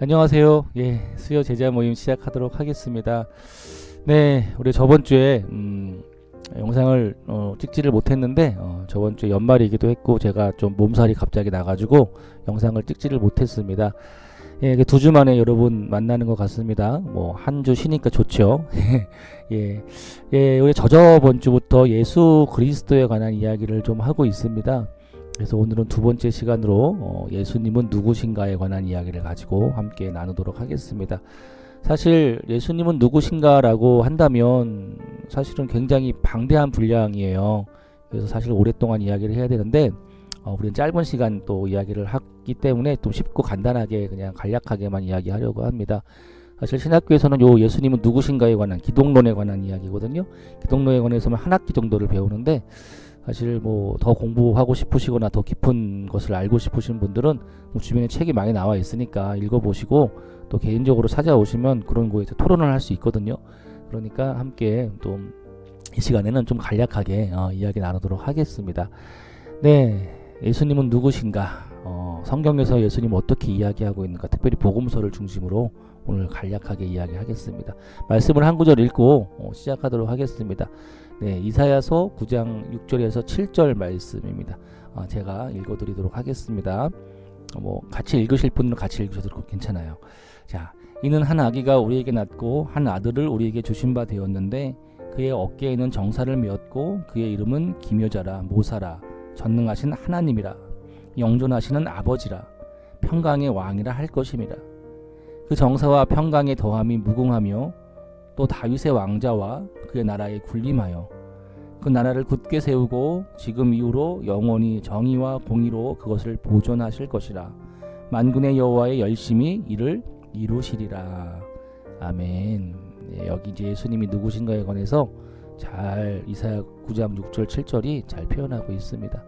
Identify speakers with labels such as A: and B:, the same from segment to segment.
A: 안녕하세요. 수요 제자 모임 시작하도록 하겠습니다. 네, 우리 저번 주에 영상을 찍지를 못했는데 저번 주에 연말이기도 했고 제가 좀 몸살이 갑자기 나가지고 영상을 찍지를 못했습니다. 이게 2주 만에 여러분 만나는 것 같습니다. 뭐 한 주 쉬니까 좋죠. 우리 저번 주부터 예수 그리스도에 관한 이야기를 좀 하고 있습니다. 그래서 오늘은 두 번째 시간으로 예수님은 누구신가에 관한 이야기를 가지고 함께 나누도록 하겠습니다. 사실 예수님은 누구신가라고 한다면 사실은 굉장히 방대한 분량이에요. 그래서 사실 오랫동안 이야기를 해야 되는데 우리는 짧은 시간 또 이야기를 하기 때문에 좀 쉽고 간단하게 그냥 간략하게만 이야기하려고 합니다. 사실 신학교에서는 요 예수님은 누구신가에 관한 기독론에 관한 이야기거든요. 기독론에 관해서는 한 학기 정도를 배우는데 사실 뭐 더 공부하고 싶으시거나 더 깊은 것을 알고 싶으신 분들은 뭐 주변에 책이 많이 나와 있으니까 읽어보시고 또 개인적으로 찾아오시면 그런 거에 토론을 할 수 있거든요. 그러니까 함께 또 이 시간에는 좀 간략하게 이야기 나누도록 하겠습니다. 네, 예수님은 누구신가? 성경에서 예수님 어떻게 이야기하고 있는가? 특별히 복음서를 중심으로 오늘 간략하게 이야기하겠습니다. 말씀을 한 구절 읽고 시작하도록 하겠습니다. 네, 이사야서 9장 6절에서 7절 말씀입니다. 제가 읽어드리도록 하겠습니다. 뭐 같이 읽으실 분은 같이 읽으셔도 괜찮아요. 자, 이는 한 아기가 우리에게 낳고 한 아들을 우리에게 주신 바 되었는데 그의 어깨에는 정사를 메었고 그의 이름은 기묘자라 모사라 전능하신 하나님이라 영존하시는 아버지라 평강의 왕이라 할 것임이라. 그 정사와 평강의 더함이 무궁하며 또 다윗의 왕자와 그의 나라에 군림하여 그 나라를 굳게 세우고 지금 이후로 영원히 정의와 공의로 그것을 보존하실 것이라. 만군의 여호와의 열심히 이를 이루시리라. 아멘. 네, 여기 이제 예수님이 누구신가에 관해서 잘 이사야 9장 6절 7절이 잘 표현하고 있습니다.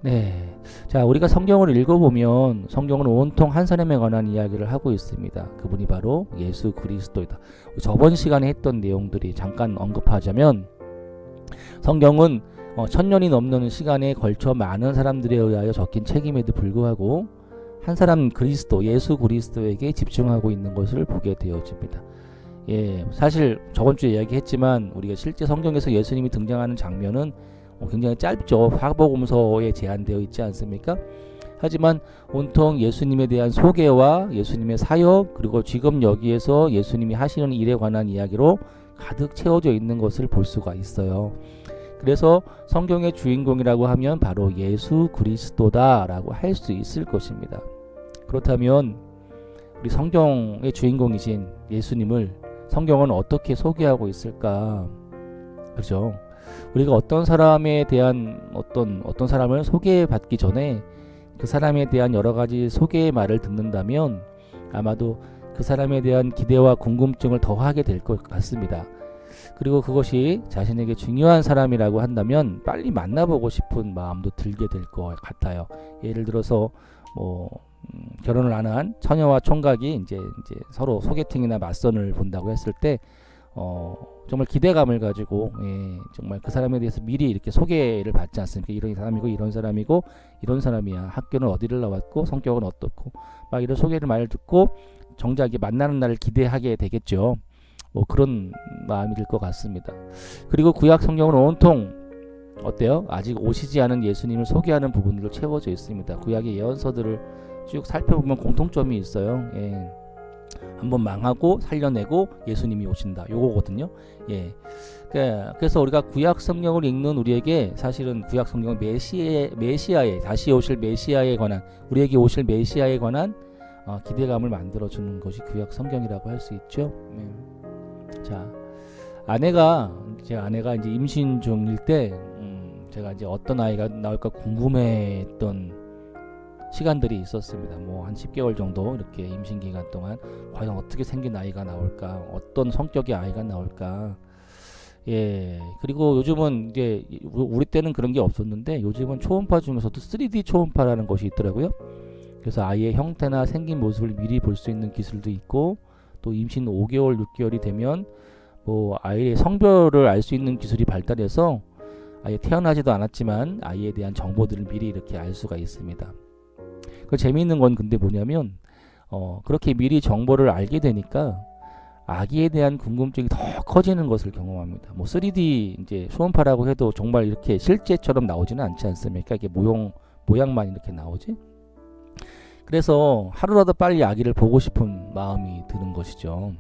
A: 네, 자, 우리가 성경을 읽어보면 성경은 온통 한 사람에 관한 이야기를 하고 있습니다. 그분이 바로 예수 그리스도이다. 저번 시간에 했던 내용들이 잠깐 언급하자면 성경은 1000년이 넘는 시간에 걸쳐 많은 사람들에 의하여 적힌 책임에도 불구하고 한 사람 그리스도, 예수 그리스도에게 집중하고 있는 것을 보게 되어집니다. 사실 저번 주에 이야기했지만 우리가 실제 성경에서 예수님이 등장하는 장면은 굉장히 짧죠. 사복음서에 제한되어 있지 않습니까? 하지만 온통 예수님에 대한 소개와 예수님의 사역 그리고 지금 여기에서 예수님이 하시는 일에 관한 이야기로 가득 채워져 있는 것을 볼 수가 있어요. 그래서 성경의 주인공이라고 하면 바로 예수 그리스도다라고 할 수 있을 것입니다. 그렇다면 우리 성경의 주인공이신 예수님을 성경은 어떻게 소개하고 있을까? 그렇죠? 우리가 어떤 사람에 대한 어떤 사람을 소개받기 전에 그 사람에 대한 여러 가지 소개의 말을 듣는다면 아마도 그 사람에 대한 기대와 궁금증을 더하게 될 것 같습니다. 그리고 그것이 자신에게 중요한 사람이라고 한다면 빨리 만나보고 싶은 마음도 들게 될 것 같아요. 예를 들어서 뭐 결혼을 안 한 처녀와 총각이 이제 서로 소개팅이나 맞선을 본다고 했을 때 정말 기대감을 가지고 정말 그 사람에 대해서 미리 이렇게 소개를 받지 않습니까? 이런 사람이고 이런 사람이고 이런 사람이야. 학교는 어디를 나왔고 성격은 어떻고 막 이런 소개를 많이 듣고 정작 만나는 날을 기대하게 되겠죠. 뭐 그런 마음이 들 것 같습니다. 그리고 구약 성경은 온통 어때요? 아직 오시지 않은 예수님을 소개하는 부분들로 채워져 있습니다. 구약의 예언서들을 쭉 살펴보면 공통점이 있어요. 한번 망하고 살려내고 예수님이 오신다. 요거거든요. 그래서 우리가 구약 성경을 읽는 우리에게 사실은 구약 성경은 메시아의 다시 오실 메시아에 관한 우리에게 오실 메시아에 관한 기대감을 만들어주는 것이 구약 성경이라고 할 수 있죠. 자, 제 아내가 이제 임신 중일 때 제가 이제 어떤 아이가 나올까 궁금해했던 시간들이 있었습니다. 뭐 한 10개월 정도 이렇게 임신 기간 동안 과연 어떻게 생긴 아이가 나올까, 어떤 성격의 아이가 나올까. 그리고 요즘은 이제 우리 때는 그런 게 없었는데 요즘은 초음파 중에서도 3D 초음파라는 것이 있더라고요. 그래서 아이의 형태나 생긴 모습을 미리 볼 수 있는 기술도 있고 또 임신 5개월, 6개월이 되면 뭐 아이의 성별을 알 수 있는 기술이 발달해서 아예 태어나지도 않았지만 아이에 대한 정보들을 미리 이렇게 알 수가 있습니다. 그 재미있는 건 근데 뭐냐면 그렇게 미리 정보를 알게 되니까 아기에 대한 궁금증이 더 커지는 것을 경험합니다. 뭐 3D 이제 초음파라고 해도 정말 이렇게 실제처럼 나오지는 않지 않습니까? 이게 모양만 이렇게 나오지. 그래서 하루라도 빨리 아기를 보고 싶은 마음이 드는 것이죠.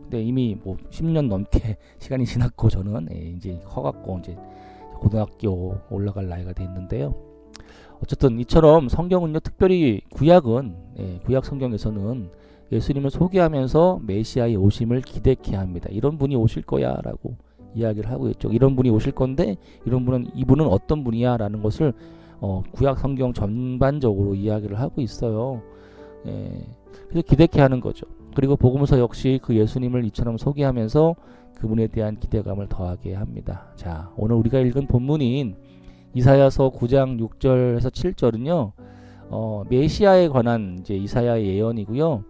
A: 근데 이미 뭐 10년 넘게 시간이 지났고 저는 이제 커갖고 이제 고등학교 올라갈 나이가 됐는데요. 어쨌든 이처럼 성경은요, 특별히 구약은 구약 성경에서는 예수님을 소개하면서 메시아의 오심을 기대케 합니다. 이런 분이 오실 거야 라고 이야기를 하고 있죠. 이런 분이 오실 건데 이분은 어떤 분이야 라는 것을 구약 성경 전반적으로 이야기를 하고 있어요. 그래서 기대케 하는 거죠. 그리고 복음서 역시 그 예수님을 이처럼 소개하면서 그분에 대한 기대감을 더하게 합니다. 자, 오늘 우리가 읽은 본문인 이사야서 9장 6절에서 7절은요, 메시아에 관한 이제 이사야의 예언이고요.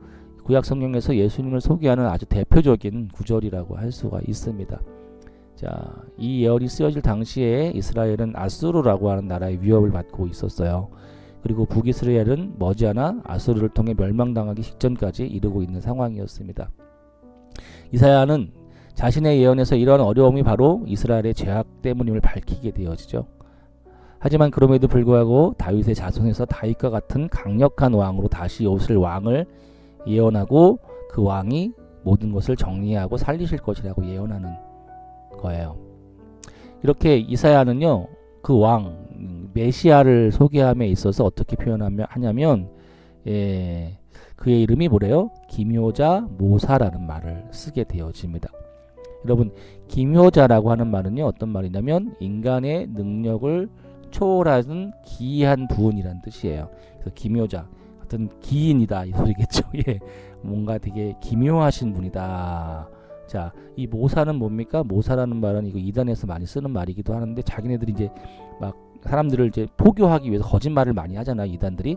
A: 구약 성경에서 예수님을 소개하는 아주 대표적인 구절이라고 할 수가 있습니다. 자, 이 예언이 쓰여질 당시에 이스라엘은 아수르라고 하는 나라의 위협을 받고 있었어요. 그리고 북이스라엘은 머지않아 아수르를 통해 멸망당하기 직전까지 이르고 있는 상황이었습니다. 이사야는 자신의 예언에서 이러한 어려움이 바로 이스라엘의 죄악 때문임을 밝히게 되어지죠. 하지만 그럼에도 불구하고 다윗의 자손에서 다윗과 같은 강력한 왕으로 다시 오실 왕을 예언하고 그 왕이 모든 것을 정리하고 살리실 것이라고 예언하는 거예요. 이렇게 이사야는요, 그 왕 메시아를 소개함에 있어서 어떻게 표현하냐면 그의 이름이 뭐래요? 기묘자 모사라는 말을 쓰게 되어집니다. 여러분, 기묘자라고 하는 말은요, 어떤 말이냐면 인간의 능력을 초월하는 기이한 부분이란 뜻이에요. 그래서 기묘자, 어떤 기인이다 이 소리겠죠. 뭔가 되게 기묘하신 분이다. 자, 이 모사는 뭡니까? 모사라는 말은 이거 이단에서 많이 쓰는 말이기도 하는데, 자기네들이 이제 막 사람들을 이제 포교하기 위해서 거짓말을 많이 하잖아요, 이단들이.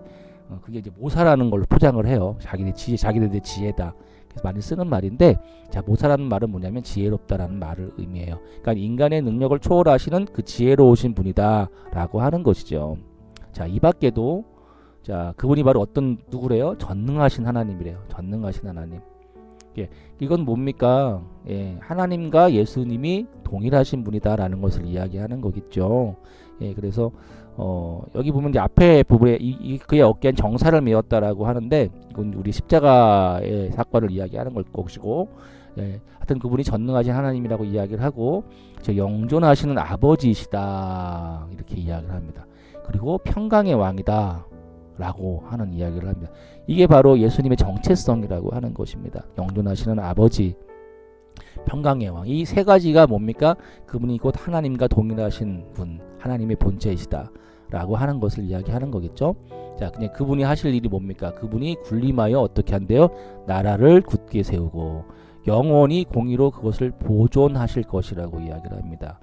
A: 그게 이제 모사라는 걸로 포장을 해요. 자기네들의 지혜다. 그래서 많이 쓰는 말인데, 자, 모사라는 말은 뭐냐면 지혜롭다라는 말을 의미해요. 그러니까 인간의 능력을 초월하시는 그 지혜로우신 분이다라고 하는 것이죠. 자, 이 밖에도 자, 그분이 바로 어떤 누구래요? 전능하신 하나님이래요. 전능하신 하나님. 이건 뭡니까? 하나님과 예수님이 동일하신 분이다라는 것을 이야기하는 거겠죠. 그래서 여기 보면 이제 앞에 부분에 그의 어깨엔 정사를 메었다라고 하는데, 이건 우리 십자가의 사건을 이야기하는 걸 것이고, 하여튼 그분이 전능하신 하나님이라고 이야기를 하고, 영존하시는 아버지이시다 이렇게 이야기를 합니다. 그리고 평강의 왕이다 라고 하는 이야기를 합니다. 이게 바로 예수님의 정체성이라고 하는 것입니다. 영존하시는 아버지, 평강의 왕, 이 세 가지가 뭡니까? 그분이 곧 하나님과 동일하신 분, 하나님의 본체이시다 라고 하는 것을 이야기하는 거겠죠. 자, 그냥 그분이 하실 일이 뭡니까? 그분이 군림하여 어떻게 한대요? 나라를 굳게 세우고 영원히 공의로 그것을 보존하실 것이라고 이야기를 합니다.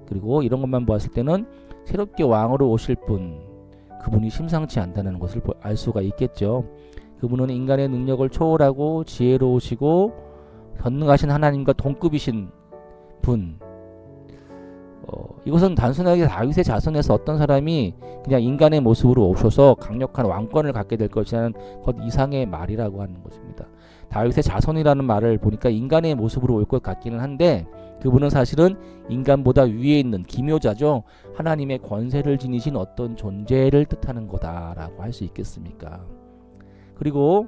A: 그리고 이런 것만 보았을 때는 새롭게 왕으로 오실 분, 그분이 심상치 않다는 것을 알 수가 있겠죠. 그분은 인간의 능력을 초월하고 지혜로우시고 전능하신 하나님과 동급이신 분. 이것은 단순하게 다윗의 자손에서 어떤 사람이 그냥 인간의 모습으로 오셔서 강력한 왕권을 갖게 될 것이라는 것 이상의 말이라고 하는 것입니다. 다윗의 자손이라는 말을 보니까 인간의 모습으로 올 것 같기는 한데, 그분은 사실은 인간보다 위에 있는 기묘자죠. 하나님의 권세를 지니신 어떤 존재를 뜻하는 거다라고 할 수 있겠습니까? 그리고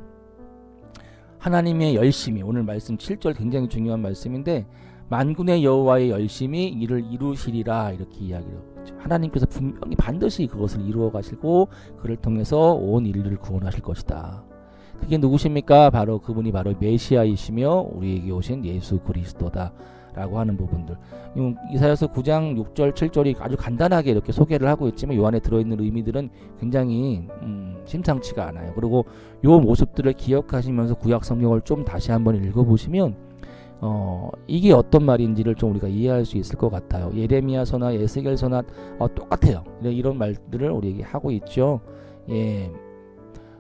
A: 하나님의 열심히, 오늘 말씀 7절 굉장히 중요한 말씀인데, 만군의 여호와의 열심히 이를 이루시리라 이렇게 이야기를 하고 있죠. 하나님께서 분명히 반드시 그것을 이루어 가시고 그를 통해서 온 인류를 구원하실 것이다. 그게 누구십니까? 바로 그분이 바로 메시아이시며 우리에게 오신 예수 그리스도다 라고 하는 부분들. 이사야서 9장 6절 7절이 아주 간단하게 이렇게 소개를 하고 있지만 요 안에 들어있는 의미들은 굉장히 심상치가 않아요. 그리고 요 모습들을 기억하시면서 구약 성경을 좀 다시 한번 읽어보시면 이게 어떤 말인지를 좀 우리가 이해할 수 있을 것 같아요. 예레미야서나 에스겔서나 똑같아요. 이런 말들을 우리에게 하고 있죠.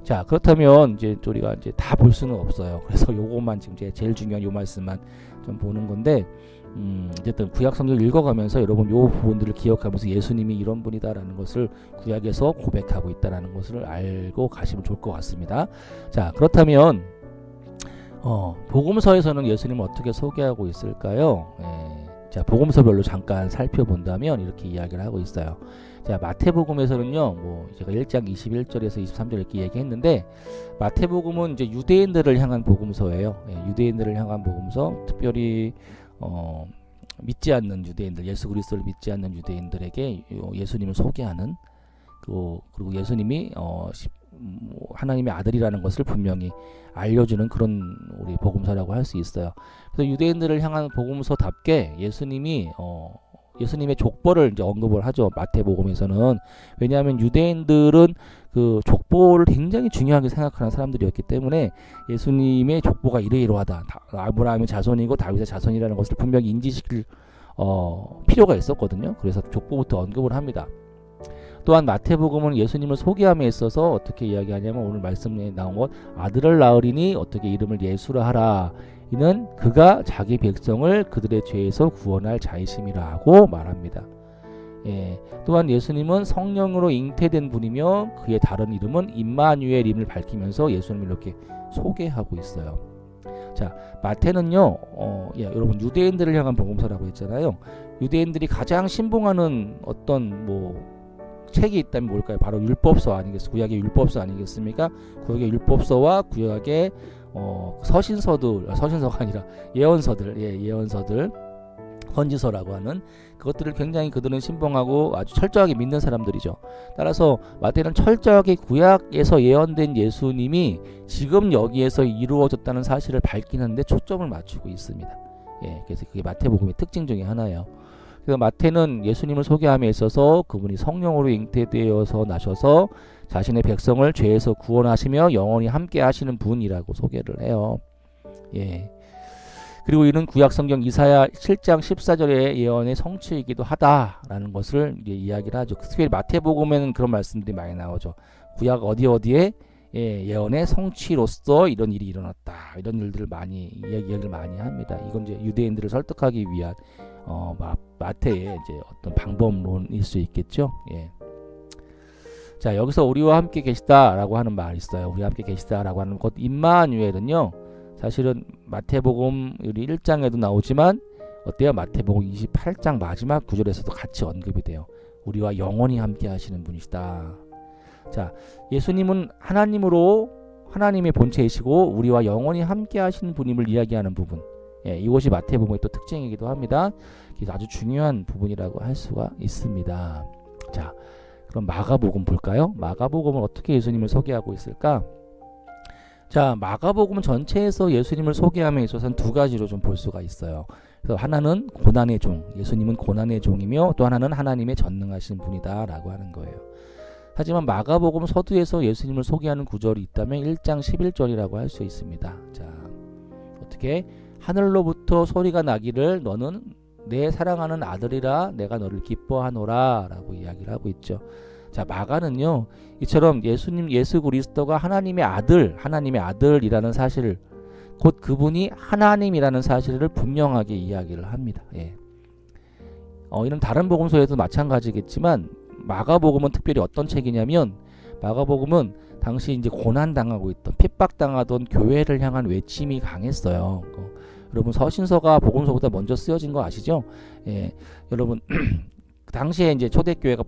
A: 자, 그렇다면 이제 우리가 이제 다 볼 수는 없어요. 그래서 요것만 지금 제일 중요한 요 말씀만 좀 보는 건데, 어쨌든 구약 성경 읽어가면서 여러분 요 부분들을 기억하면서 예수님이 이런 분이다라는 것을 구약에서 고백하고 있다라는 것을 알고 가시면 좋을 것 같습니다. 자, 그렇다면 복음서에서는 예수님을 어떻게 소개하고 있을까요? 자, 복음서별로 잠깐 살펴본다면 이렇게 이야기를 하고 있어요. 자, 마태복음에서는요, 뭐 제가 1장 21절에서 23절 이렇게 얘기했는데, 마태복음은 이제 유대인들을 향한 복음서예요. 유대인들을 향한 복음서, 특별히 믿지 않는 유대인들, 예수 그리스도를 믿지 않는 유대인들에게 예수님을 소개하는, 그리고 예수님이 하나님의 아들이라는 것을 분명히 알려주는 그런 우리 복음서라고 할 수 있어요. 그래서 유대인들을 향한 복음서답게 예수님의 족보를 이제 언급을 하죠. 마태복음에서는. 왜냐하면 유대인들은 그 족보를 굉장히 중요하게 생각하는 사람들이었기 때문에 예수님의 족보가 이러이러하다. 아브라함의 자손이고 다윗의 자손이라는 것을 분명히 인지시킬 필요가 있었거든요. 그래서 족보부터 언급을 합니다. 또한 마태복음은 예수님을 소개함에 있어서 어떻게 이야기하냐면 오늘 말씀에 나온 것, 아들을 낳으리니 어떻게 이름을 예수라 하라. 이는 그가 자기 백성을 그들의 죄에서 구원할 자이심이라 하고 말합니다. 또한 예수님은 성령으로 잉태된 분이며 그의 다른 이름은 임마누엘임을 밝히면서 예수님을 이렇게 소개하고 있어요. 자, 마태는요, 여러분 유대인들을 향한 복음서라고 했잖아요. 유대인들이 가장 신봉하는 어떤 책이 있다면 뭘까요? 바로 율법서 아니겠습니까? 구약의 율법서 아니겠습니까? 구약의 율법서와 구약의 서신서가 아니라 예언서들, 예언서들, 선지서라고 하는 그것들을 굉장히 그들은 신봉하고 아주 철저하게 믿는 사람들이죠. 따라서 마태는 철저하게 구약에서 예언된 예수님이 지금 여기에서 이루어졌다는 사실을 밝히는데 초점을 맞추고 있습니다. 그래서 그게 마태복음의 특징 중에 하나예요. 그래서 마태는 예수님을 소개함에 있어서 그분이 성령으로 잉태되어서 나셔서 자신의 백성을 죄에서 구원하시며 영원히 함께 하시는 분이라고 소개를 해요. 그리고 이는 구약성경 이사야 7장 14절의 예언의 성취이기도 하다라는 것을 이제 이야기를 하죠. 특별히 마태복음에는 그런 말씀들이 많이 나오죠. 구약 어디에 예언의 성취로서 이런 일이 일어났다. 이런 일들을 이야기를 많이 합니다. 이건 이제 유대인들을 설득하기 위한 마태의 이제 어떤 방법론일 수 있겠죠. 자, 여기서 우리와 함께 계시다라고 하는 말이 있어요. 우리와 함께 계시다라고 하는 것 임마누엘은요. 사실은 마태복음 우리 1장에도 나오지만 어때요? 마태복음 28장 마지막 구절에서도 같이 언급이 돼요. 우리와 영원히 함께 하시는 분이시다. 자, 예수님은 하나님의 본체이시고 우리와 영원히 함께 하시는 분임을 이야기하는 부분. 이것이 마태복음의 또 특징이기도 합니다. 그래서 아주 중요한 부분이라고 할 수가 있습니다. 자, 그럼 마가복음 볼까요? 마가복음은 어떻게 예수님을 소개하고 있을까? 자, 마가복음 전체에서 예수님을 소개함에 있어서는 두 가지로 좀 볼 수가 있어요. 그래서 하나는 고난의 종, 예수님은 고난의 종이며 또 하나는 하나님의 전능하신 분이다라고 하는 거예요. 하지만 마가복음 서두에서 예수님을 소개하는 구절이 있다면 1장 11절이라고 할 수 있습니다. 자, 어떻게? 하늘로부터 소리가 나기를 너는 내 사랑하는 아들이라 내가 너를 기뻐하노라 라고 이야기를 하고 있죠. 자, 마가는요, 이처럼 예수 그리스도가 하나님의 아들이라는 사실을, 곧 그분이 하나님이라는 사실을 분명하게 이야기를 합니다. 이런 다른 복음서에도 마찬가지겠지만 마가복음은 특별히 어떤 책이냐면, 마가복음은 당시 이제 고난당하고 있던, 핍박당하던 교회를 향한 외침이 강했어요. 여러분 서신서가 복음서보다 먼저 쓰여진 거 아시죠? 여러분 당시에 이제 초대교회가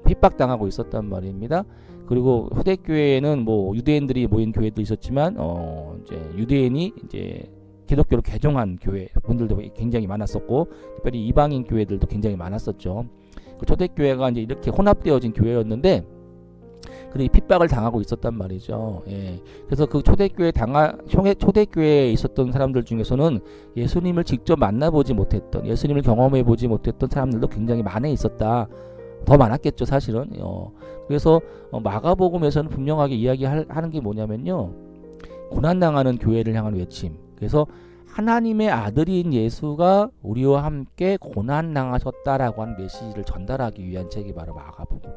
A: 핍박당하고 있었단 말입니다. 그리고 초대교회에는 유대인들이 모인 교회도 있었지만 이제 유대인이 이제 기독교로 개종한 교회 분들도 굉장히 많았었고, 특별히 이방인 교회들도 굉장히 많았었죠. 그 초대교회가 이제 이렇게 혼합되어진 교회였는데, 그리고 핍박을 당하고 있었단 말이죠. 그래서 그 초대교회에 있었던 사람들 중에서는 예수님을 직접 만나보지 못했던, 예수님을 경험해보지 못했던 사람들도 굉장히 많이 있었다. 더 많았겠죠, 사실은. 그래서 마가복음에서는 분명하게 이야기하는 게 뭐냐면요, 고난당하는 교회를 향한 외침. 그래서 하나님의 아들인 예수가 우리와 함께 고난당하셨다라고 하는 메시지를 전달하기 위한 책이 바로 마가복음.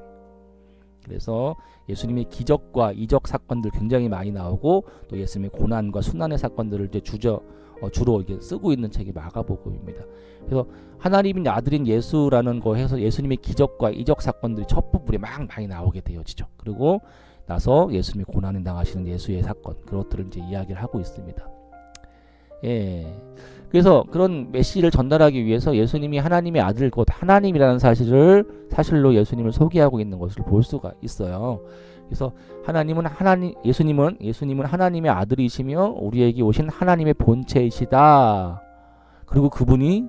A: 그래서 예수님의 기적과 이적 사건들 굉장히 많이 나오고, 또 예수님의 고난과 순환의 사건들을 이제 주로 이게 쓰고 있는 책이 마가복음입니다. 그래서 하나님의 아들인 예수라는 거 해서 예수님의 기적과 이적 사건들이 첫 부분에 막 많이 나오게 되어지죠. 그리고 나서 예수님이 고난을 당하시는 예수의 사건, 그것들을 이제 이야기를 하고 있습니다. 예. 그래서 그런 메시지를 전달하기 위해서 예수님이 하나님의 아들 곧 하나님이라는 사실로 예수님을 소개하고 있는 것을 볼 수가 있어요. 그래서 예수님은 하나님의 아들이시며 우리에게 오신 하나님의 본체이시다. 그리고 그분이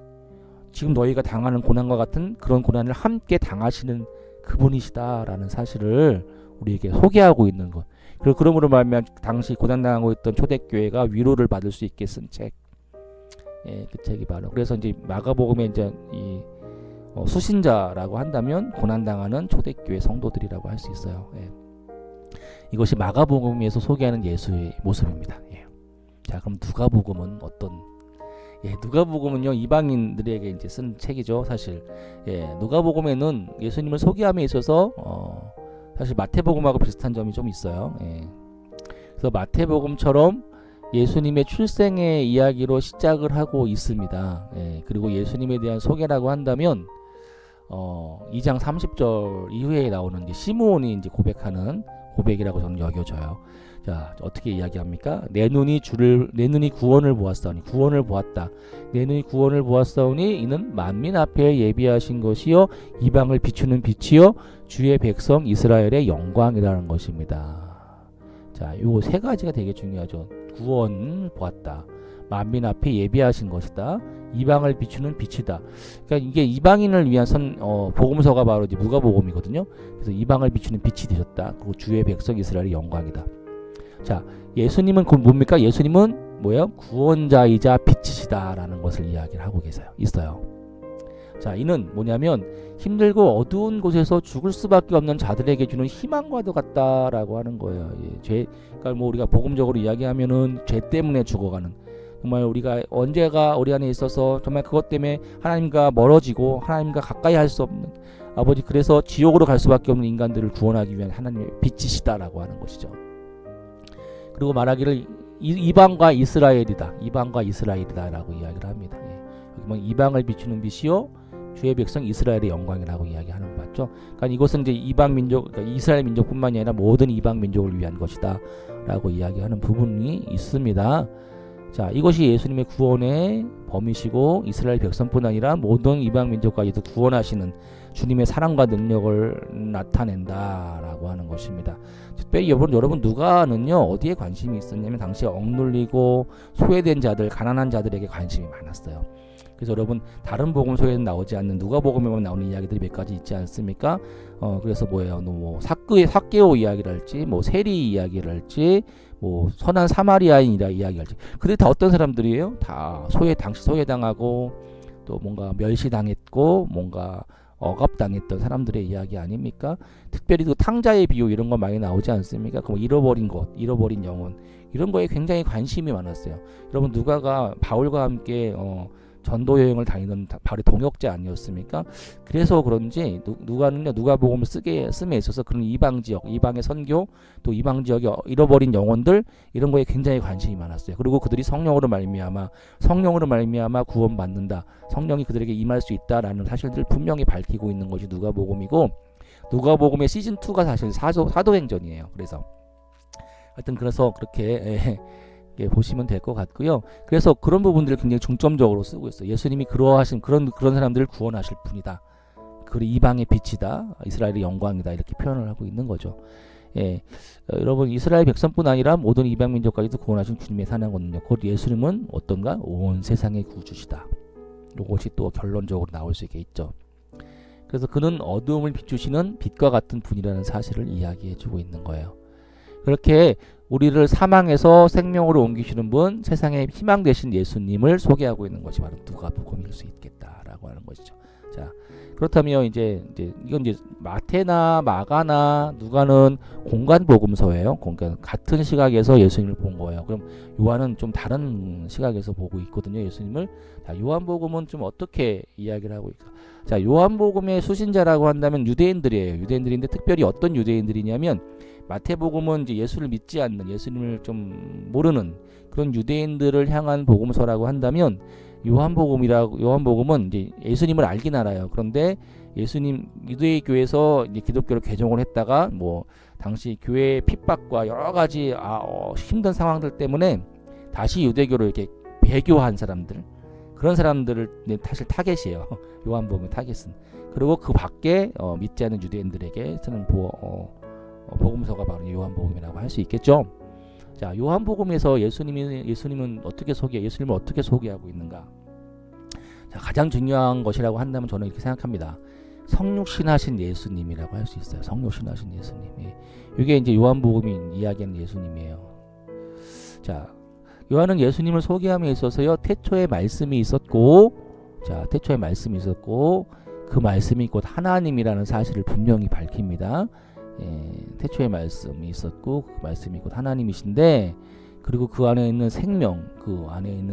A: 지금 너희가 당하는 고난과 같은 그런 고난을 함께 당하시는 그분이시다라는 사실을 우리에게 소개하고 있는 것. 그리고 그러므로 말하면 당시 고난당하고 있던 초대교회가 위로를 받을 수 있게 쓴 책. 예, 그 책이 바로. 그래서 이제 마가복음에 이제 이 수신자라고 한다면 고난당하는 초대교회 성도들이라고 할 수 있어요. 예. 이것이 마가복음에서 소개하는 예수의 모습입니다. 예. 자, 그럼 누가복음은 어떤? 예, 누가복음은요 이방인들에게 이제 쓴 책이죠, 사실. 예, 누가복음에는 예수님을 소개함에 있어서 사실 마태복음하고 비슷한 점이 좀 있어요. 예. 그래서 마태복음처럼 예수님의 출생의 이야기로 시작을 하고 있습니다. 예, 그리고 예수님에 대한 소개라고 한다면 2장 30절 이후에 나오는 이제 시므온이 이제 고백하는 고백이라고 저는 여겨져요. 자, 어떻게 이야기합니까? 내 눈이 구원을 보았사오니, 구원을 보았다. 내 눈이 구원을 보았사오니 이는 만민 앞에 예비하신 것이요 이방을 비추는 빛이요 주의 백성 이스라엘의 영광이라는 것입니다. 자, 요 세 가지가 되게 중요하죠. 구원 보았다. 만민 앞에 예비하신 것이다. 이방을 비추는 빛이다. 그러니까 이게 이방인을 위한 복음서가 바로 이제 누가복음이거든요. 그래서 이방을 비추는 빛이 되셨다. 그리고 주의 백성 이스라엘의 영광이다. 자, 예수님은 뭡니까? 예수님은 뭐예요? 구원자이자 빛이시다라는 것을 이야기를 하고 있어요. 자, 이는 뭐냐면 힘들고 어두운 곳에서 죽을 수밖에 없는 자들에게 주는 희망과도 같다라고 하는 거예요. 예, 그러니까 뭐 우리가 복음적으로 이야기하면은 죄 때문에 죽어가는, 정말 우리가 언제가 우리 안에 있어서 정말 그것 때문에 하나님과 멀어지고 하나님과 가까이 할 수 없는 아버지, 그래서 지옥으로 갈 수밖에 없는 인간들을 구원하기 위한 하나님의 빛이시다라고 하는 것이죠. 그리고 말하기를 이방과 이스라엘이다라고 이야기를 합니다. 예. 여기 뭐 이방을 비추는 빛이요 주의 백성 이스라엘의 영광이라고 이야기하는 거 맞죠? 그러니까 이것은 이제 이방 민족, 그러니까 이스라엘 민족뿐만이 아니라 모든 이방 민족을 위한 것이다라고 이야기하는 부분이 있습니다. 자, 이것이 예수님의 구원의 범위시고 이스라엘 백성뿐 아니라 모든 이방 민족까지도 구원하시는 주님의 사랑과 능력을 나타낸다라고 하는 것입니다. 특별히 여러분 누가는요 어디에 관심이 있었냐면 당시에 억눌리고 소외된 자들, 가난한 자들에게 관심이 많았어요. 그래서 여러분 다른 복음서에는 나오지 않는 누가복음에만 나오는 이야기들이 몇 가지 있지 않습니까? 그래서 뭐예요? 뭐 삭개오 이야기랄지, 뭐 세리 이야기랄지, 뭐 선한 사마리아인이라 이야기할지, 그들 다 어떤 사람들이에요? 다 당시 소외당하고 또 뭔가 멸시당했고 뭔가 억압당했던 사람들의 이야기 아닙니까? 특별히 그 탕자의 비유 이런 거 많이 나오지 않습니까? 그 잃어버린 것, 잃어버린 영혼 이런 거에 굉장히 관심이 많았어요. 여러분 누가가 바울과 함께 전도 여행을 다니던 바로 동역자 아니었습니까? 그래서 그런지 누가는요 누가복음을 씀에 있어서 그런 이방 지역, 이방의 선교, 또 이방 지역의 잃어버린 영혼들 이런 거에 굉장히 관심이 많았어요. 그리고 그들이 성령으로 말미암아 구원받는다, 성령이 그들에게 임할 수 있다라는 사실들을 분명히 밝히고 있는 것이 누가복음이고, 누가복음의 시즌 2가 사실 사도행전이에요. 그래서 하여튼 그래서 그렇게 보시면 될 것 같고요. 그래서 그런 부분들을 굉장히 중점적으로 쓰고 있어요. 예수님이 그러하신 그런 사람들을 구원하실 분이다. 그리고 이방의 빛이다. 이스라엘의 영광이다. 이렇게 표현을 하고 있는 거죠. 예, 여러분 이스라엘 백성뿐 아니라 모든 이방 민족까지도 구원하신 주님의 사랑거든요. 곧 예수님은 어떤가? 온 세상의 구주시다. 이것이 또 결론적으로 나올 수 있겠죠. 그래서 그는 어두움을 비추시는 빛과 같은 분이라는 사실을 이야기해주고 있는 거예요. 그렇게 우리를 사망에서 생명으로 옮기시는 분, 세상의 희망 되신 예수님을 소개하고 있는 것이 바로 누가복음일 수 있겠다라고 하는 것이죠. 자, 그렇다면 이제 이건 이제 마태나 마가나 누가는 공간 복음서예요. 그러니까 같은 시각에서 예수님을 본 거예요. 그럼 요한은 좀 다른 시각에서 보고 있거든요, 예수님을. 자, 요한복음은 좀 어떻게 이야기를 하고 있을까? 자, 요한복음의 수신자라고 한다면 유대인들이에요. 유대인들인데 특별히 어떤 유대인들이냐면 마태복음은 이제 예수를 믿지 않는, 예수님을 좀 모르는 그런 유대인들을 향한 복음서라고 한다면, 요한복음은 이제 예수님을 알긴 알아요. 그런데 예수님 유대의 교회에서 이제 기독교로 개종을 했다가 뭐 당시 교회의 핍박과 여러 가지 힘든 상황들 때문에 다시 유대교로 이렇게 배교한 사람들, 그런 사람들을 사실 타겟이에요. 요한복음의 타겟은. 그리고 그 밖에 믿지 않는 유대인들에게 쓰는 복음서가 바로 요한복음이라고 할 수 있겠죠. 자, 요한복음에서 예수님은 어떻게 예수님을 어떻게 소개하고 있는가? 자, 가장 중요한 것이라고 한다면 저는 이렇게 생각합니다. 성육신하신 예수님이라고 할 수 있어요. 성육신하신 예수님. 이게 이제 요한복음이 이야기하는 예수님이에요. 자, 요한은 예수님을 소개함에 있어서요, 태초에 말씀이 있었고, 그 말씀이 곧 하나님이라는 사실을 분명히 밝힙니다. 태초에 말씀이 있었고 그 말씀이 곧 하나님이신데, 그리고 그 안에 있는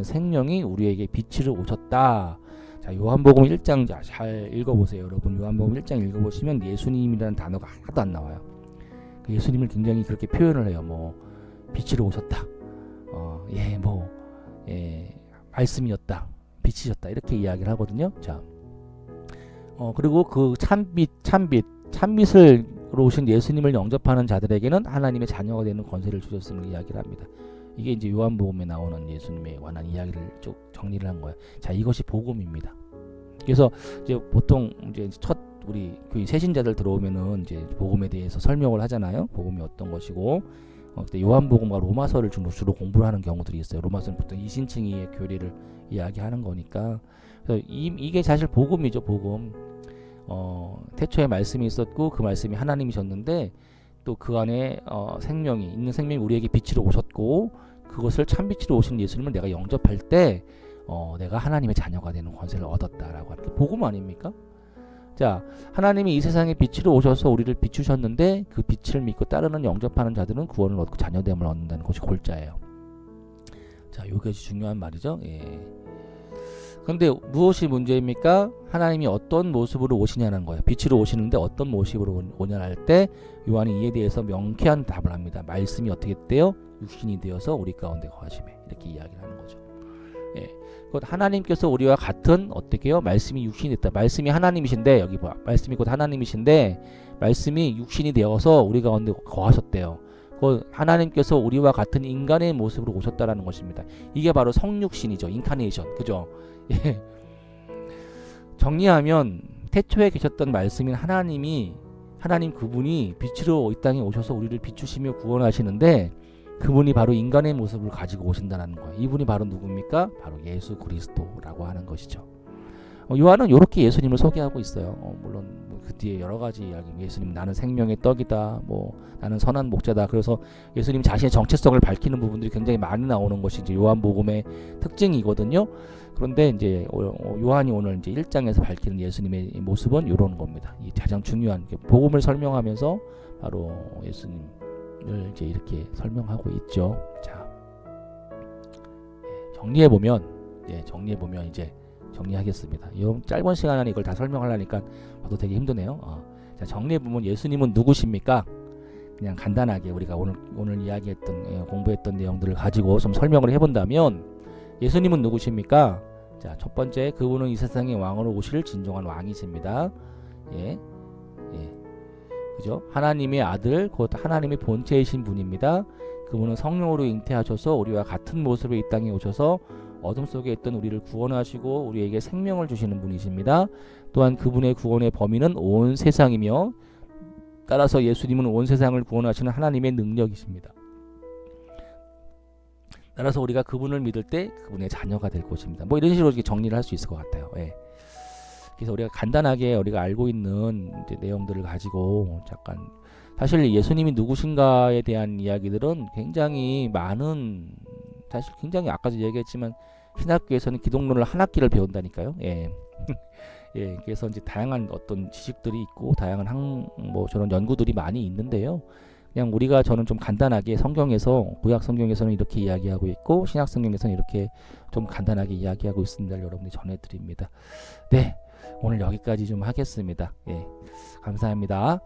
A: 생명이 우리에게 빛을 오셨다. 자, 요한복음 1장 잘 읽어보세요. 여러분, 요한복음 1장 읽어보시면 예수님이라는 단어가 하나도 안 나와요. 예수님을 굉장히 그렇게 표현을 해요. 뭐 빛을 오셨다. 말씀이었다. 빛이셨다. 이렇게 이야기를 하거든요. 자, 그리고 그 참빛으로 오신 예수님을 영접하는 자들에게는 하나님의 자녀가 되는 권세를 주셨음을 이야기를 합니다. 이게 이제 요한복음에 나오는 예수님에 관한 이야기를 쭉 정리를 한 거예요. 자, 이것이 복음입니다. 그래서 이제 보통 이제 우리 교인 새신자들 들어오면은 이제 복음에 대해서 설명을 하잖아요. 복음이 어떤 것이고, 그때 요한복음과 로마서를 주로 공부를 하는 경우들이 있어요. 로마서는 보통 이신칭의의 교리를 이야기하는 거니까. 그래서 이게 사실 복음이죠. 복음. 태초에 말씀이 있었고 그 말씀이 하나님이셨는데, 또 그 안에 생명이 우리에게 빛으로 오셨고, 그것을 참빛으로 오신 예수님을 내가 영접할 때 내가 하나님의 자녀가 되는 권세를 얻었다라고 하는 게 복음 아닙니까? 자, 하나님이 이 세상에 빛으로 오셔서 우리를 비추셨는데, 그 빛을 믿고 따르는 영접하는 자들은 구원을 얻고 자녀됨을 얻는다는 것이 골자예요. 자, 이것이 중요한 말이죠. 그런데 무엇이 문제입니까? 하나님이 어떤 모습으로 오시냐는 거예요. 빛으로 오시는데 어떤 모습으로 오냐 할 때 요한이 이에 대해서 명쾌한 답을 합니다. 말씀이 어떻게 돼요? 육신이 되어서 우리 가운데 거하시매. 이렇게 이야기를 하는 거죠. 곧 하나님께서 우리와 같은 어떻게 해요? 말씀이 육신이 됐다. 말씀이 하나님이신데, 여기 봐. 말씀이 곧 하나님이신데 말씀이 육신이 되어서 우리 가운데 거하셨대요. 곧 하나님께서 우리와 같은 인간의 모습으로 오셨다라는 것입니다. 이게 바로 성육신이죠. 인카네이션. 그죠? 정리하면 태초에 계셨던 말씀인 하나님 그분이 빛으로 이 땅에 오셔서 우리를 비추시며 구원하시는데, 그분이 바로 인간의 모습을 가지고 오신다는 거예요. 이분이 바로 누굽니까? 바로 예수 그리스도라고 하는 것이죠. 요한은 이렇게 예수님을 소개하고 있어요. 물론 그 뒤에 여러 가지 이야기, 예수님 나는 생명의 떡이다, 나는 선한 목자다. 그래서 예수님 자신의 정체성을 밝히는 부분들이 굉장히 많이 나오는 것이 이제 요한복음의 특징이거든요. 그런데 이제 요한이 오늘 이제 1장에서 밝히는 예수님의 모습은 이런 겁니다. 이 가장 중요한 복음을 설명하면서 바로 예수님을 이제 이렇게 설명하고 있죠. 자, 정리해 보면 이제 정리하겠습니다. 이 짧은 시간 안에 이걸 다 설명하려니까 저도 되게 힘드네요. 자, 정리해보면 예수님은 누구십니까? 그냥 간단하게 우리가 오늘 이야기했던, 공부했던 내용들을 가지고 좀 설명을 해본다면, 예수님은 누구십니까? 자, 첫 번째, 그분은 이 세상의 왕으로 오실 진정한 왕이십니다. 그죠? 하나님의 아들, 곧 하나님의 본체이신 분입니다. 그분은 성령으로 잉태하셔서 우리와 같은 모습으로 이 땅에 오셔서 어둠 속에 있던 우리를 구원하시고 우리에게 생명을 주시는 분이십니다. 또한 그분의 구원의 범위는 온 세상이며, 따라서 예수님은 온 세상을 구원하시는 하나님의 능력이십니다. 따라서 우리가 그분을 믿을 때 그분의 자녀가 될 것입니다. 이런 식으로 이렇게 정리를 할 수 있을 것 같아요. 그래서 우리가 간단하게 우리가 알고 있는 이제 내용들을 가지고 잠깐, 사실 예수님이 누구신가에 대한 이야기들은 굉장히 많은, 사실 굉장히 아까도 얘기했지만 신학교에서는 기독론을 한 학기를 배운다니까요. 그래서 이제 다양한 어떤 지식들이 있고 다양한 저런 연구들이 많이 있는데요. 그냥 저는 좀 간단하게 구약 성경에서는 이렇게 이야기하고 있고 신약 성경에서는 이렇게 좀 간단하게 이야기하고 있습니다. 여러분이 전해드립니다. 네, 오늘 여기까지 좀 하겠습니다. 감사합니다.